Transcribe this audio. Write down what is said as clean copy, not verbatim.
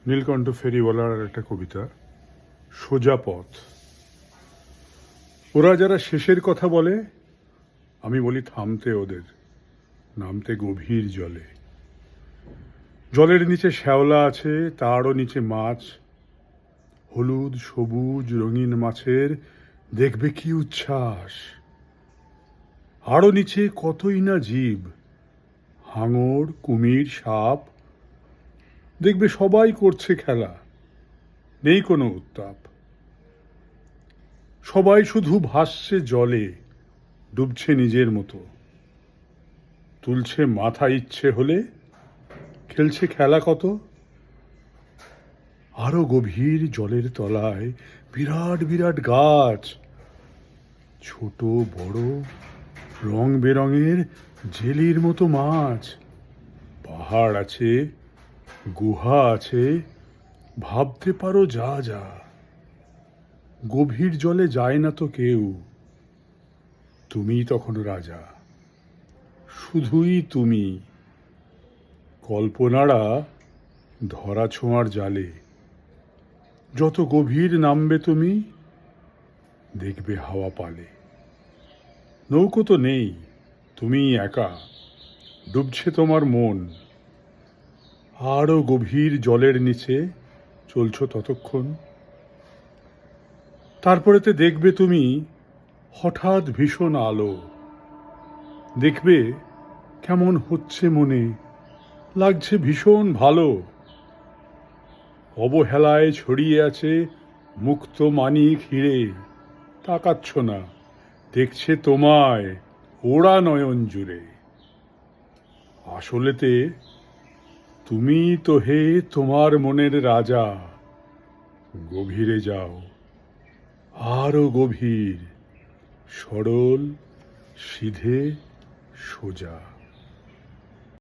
নীলকণ্ঠ ফেরিওয়ালার একটা কবিতা, সোজা পথ। ওরা যারা শেষের কথা বলে, আমি বলি থামতে ওদের, নামতে গভীর জলে। জলের নিচে শ্যাওলা আছে, তারও নিচে মাছ, হলুদ সবুজ রঙিন মাছের দেখবে কি উচ্ছ্বাস। আরও নিচে কতই না জীব, হাঙর, কুমির, সাপ, দেখবে সবাই করছে খেলা, নেই কোনো উত্তাপ। সবাই শুধু ভাসছে জলে, ডুবছে নিজের মতো, তুলছে মাথা ইচ্ছে হলে, খেলছে খেলা কত। আরো গভীর জলের তলায় বিরাট বিরাট গাছ, ছোট বড় রং বেরঙের জেলির মতো মাছ। পাহাড় আছে, গুহা আছে, ভাবতে পারো যা যা। গভীর জলে যায় না তো কেউ, তুমি তখন রাজা, শুধুই তুমি। কল্পনারা ধরা ছোঁয়ার জালে, যত গভীর নামবে তুমি, দেখবে হাওয়া পালে। নৌকো তো নেই, তুমি একা, ডুবছে তোমার মন। আরো গভীর জলের নিচে চলছো ততক্ষণ। তারপরেতে দেখবে তুমি হঠাৎ ভীষণ আলো, দেখবে কেমন হচ্ছে মনে, লাগছে ভীষণ ভালো। অবহেলায় ছড়িয়ে আছে মুক্ত মানিক হিরে, তাকাচ্ছ না, দেখছে তোমায় ওড়া নয়ন জুড়ে। আসলেতে তুমি তো হে তোমার মনের রাজা। গভীরে যাও, আরো গভীর, সরল, সিধে, সোজা।